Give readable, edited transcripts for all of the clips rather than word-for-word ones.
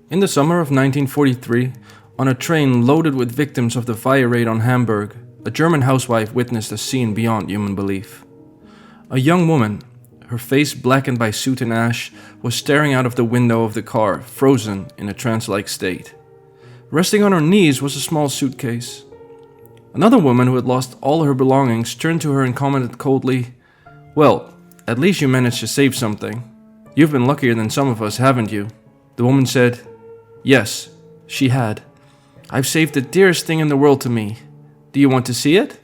In the summer of 1943, on a train loaded with victims of the fire raid on Hamburg, a German housewife witnessed a scene beyond human belief. A young woman, her face blackened by soot and ash, was staring out of the window of the car, frozen in a trance-like state. Resting on her knees was a small suitcase. Another woman who had lost all her belongings turned to her and commented coldly, "Well, at least you managed to save something. You've been luckier than some of us, haven't you?" The woman said, "Yes, she had. I've saved the dearest thing in the world to me. Do you want to see it?"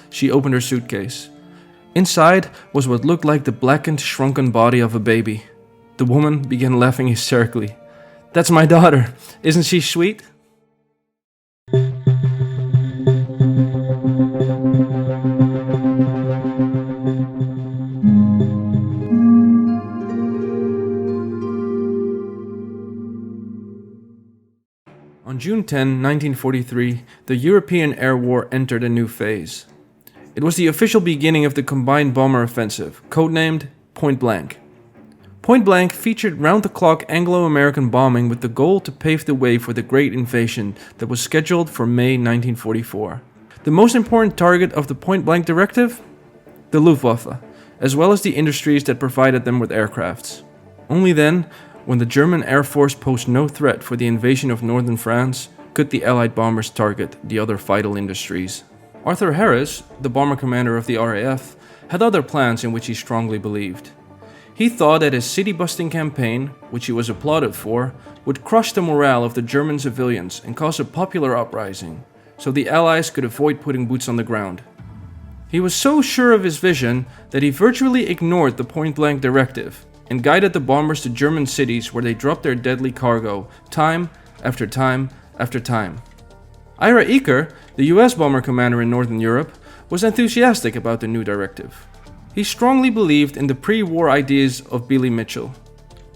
She opened her suitcase. Inside was what looked like the blackened, shrunken body of a baby. The woman began laughing hysterically. "That's my daughter. Isn't she sweet?" On June 10, 1943, the European air war entered a new phase. It was the official beginning of the combined bomber offensive, codenamed Pointblank. Pointblank featured round-the-clock Anglo-American bombing with the goal to pave the way for the Great Invasion that was scheduled for May 1944. The most important target of the Pointblank directive? The Luftwaffe, as well as the industries that provided them with aircrafts. Only then, when the German Air Force posed no threat for the invasion of northern France, could the Allied bombers target the other vital industries. Arthur Harris, the bomber commander of the RAF, had other plans in which he strongly believed. He thought that his city-busting campaign, which he was applauded for, would crush the morale of the German civilians and cause a popular uprising, so the Allies could avoid putting boots on the ground. He was so sure of his vision that he virtually ignored the point-blank directive and guided the bombers to German cities where they dropped their deadly cargo, time after time after time. Ira Eaker, the US bomber commander in Northern Europe, was enthusiastic about the new directive. He strongly believed in the pre-war ideas of Billy Mitchell.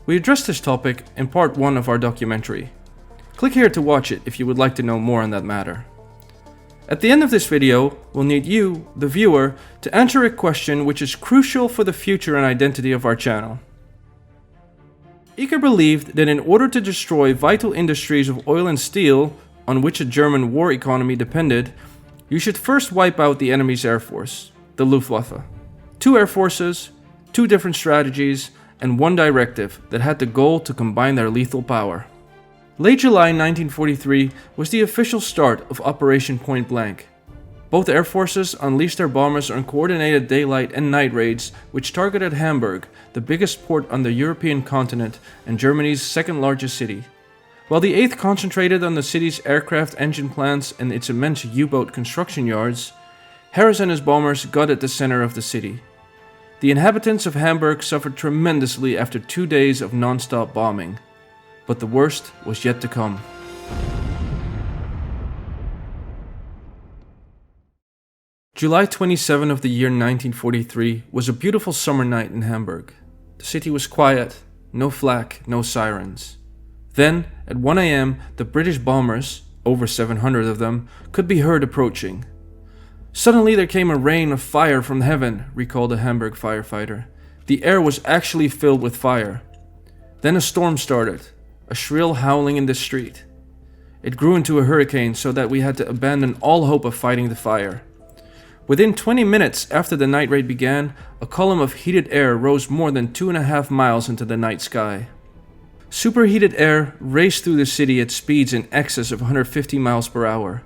We addressed this topic in part 1 of our documentary. Click here to watch it if you would like to know more on that matter. At the end of this video, we'll need you, the viewer, to answer a question which is crucial for the future and identity of our channel. Eaker believed that in order to destroy vital industries of oil and steel, on which a German war economy depended, you should first wipe out the enemy's air force, the Luftwaffe. 2 air forces, 2 different strategies, and 1 directive that had the goal to combine their lethal power. Late July 1943 was the official start of Operation Pointblank. Both air forces unleashed their bombers on coordinated daylight and night raids which targeted Hamburg, the biggest port on the European continent and Germany's second largest city. While the 8th concentrated on the city's aircraft engine plants and its immense U-boat construction yards, Harris and his bombers gutted the center of the city. The inhabitants of Hamburg suffered tremendously after 2 days of non-stop bombing. But the worst was yet to come. July 27 of the year 1943 was a beautiful summer night in Hamburg. The city was quiet, no flak, no sirens. Then, at 1 a.m., the British bombers, over 700 of them, could be heard approaching. "Suddenly there came a rain of fire from heaven," recalled a Hamburg firefighter. "The air was actually filled with fire. Then a storm started, a shrill howling in the street. It grew into a hurricane so that we had to abandon all hope of fighting the fire. Within 20 minutes after the night raid began, a column of heated air rose more than 2.5 miles into the night sky. Superheated air raced through the city at speeds in excess of 150 miles per hour.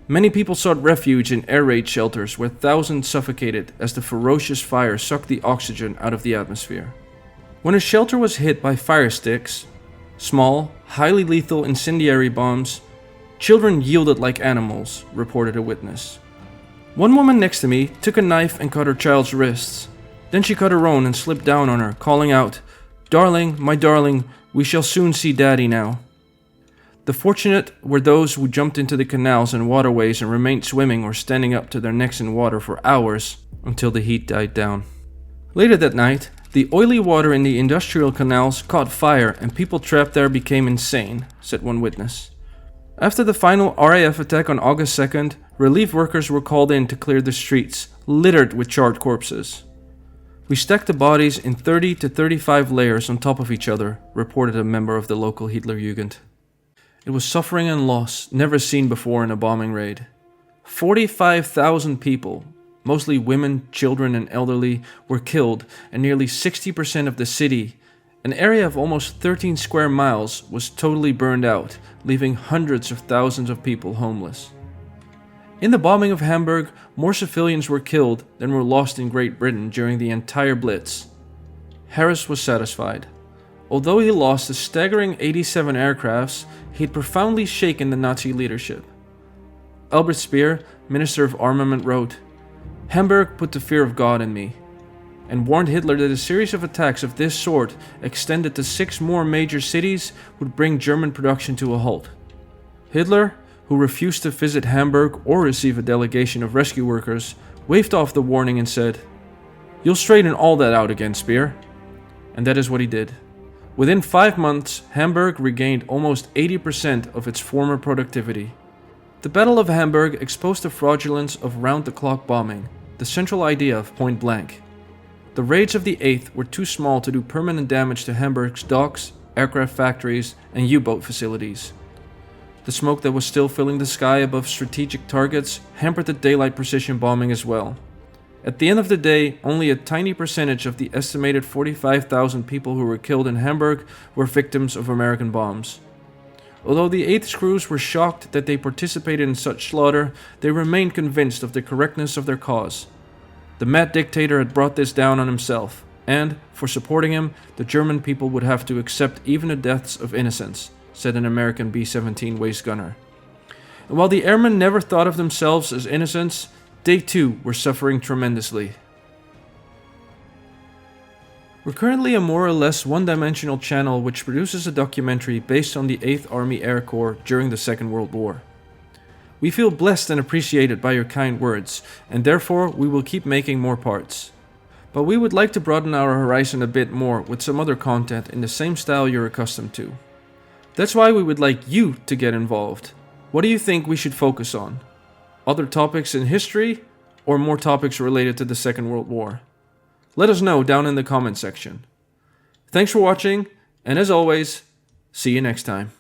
Many people sought refuge in air raid shelters where thousands suffocated as the ferocious fire sucked the oxygen out of the atmosphere. When a shelter was hit by fire sticks, small, highly lethal incendiary bombs, children yielded like animals," reported a witness. "One woman next to me took a knife and cut her child's wrists. Then she cut her own and slipped down on her, calling out, 'Darling, my darling, we shall soon see Daddy now.' The fortunate were those who jumped into the canals and waterways and remained swimming or standing up to their necks in water for hours until the heat died down." Later that night, the oily water in the industrial canals caught fire and people trapped there became insane, said one witness. After the final RAF attack on August 2nd, relief workers were called in to clear the streets, littered with charred corpses. "We stacked the bodies in 30 to 35 layers on top of each other," reported a member of the local Hitlerjugend. It was suffering and loss never seen before in a bombing raid. 45,000 people, mostly women, children and elderly, were killed, and nearly 60% of the city, an area of almost 13 square miles, was totally burned out, leaving hundreds of thousands of people homeless. In the bombing of Hamburg, more civilians were killed than were lost in Great Britain during the entire Blitz. Harris was satisfied. Although he lost a staggering 87 aircrafts, he had profoundly shaken the Nazi leadership. Albert Speer, Minister of Armament, wrote, "Hamburg put the fear of God in me," and warned Hitler that a series of attacks of this sort, extended to 6 more major cities, would bring German production to a halt. Hitler, who refused to visit Hamburg or receive a delegation of rescue workers, waved off the warning and said, "You'll straighten all that out again, Speer." And that is what he did. Within 5 months, Hamburg regained almost 80% of its former productivity. The Battle of Hamburg exposed the fraudulence of round-the-clock bombing, the central idea of Pointblank. The raids of the 8th were too small to do permanent damage to Hamburg's docks, aircraft factories, and U-boat facilities. The smoke that was still filling the sky above strategic targets hampered the daylight precision bombing as well. At the end of the day, only a tiny percentage of the estimated 45,000 people who were killed in Hamburg were victims of American bombs. Although the 8th crews were shocked that they participated in such slaughter, they remained convinced of the correctness of their cause. The mad dictator had brought this down on himself, and, for supporting him, the German people would have to accept even the deaths of innocents, said an American B-17 waist gunner. And while the airmen never thought of themselves as innocents, they too were suffering tremendously. We're currently a more or less one-dimensional channel which produces a documentary based on the 8th Army Air Corps during the Second World War. We feel blessed and appreciated by your kind words, and therefore we will keep making more parts. But we would like to broaden our horizon a bit more with some other content in the same style you're accustomed to. That's why we would like you to get involved. What do you think we should focus on? Other topics in history, or more topics related to the Second World War? Let us know down in the comment section. Thanks for watching, and as always, see you next time.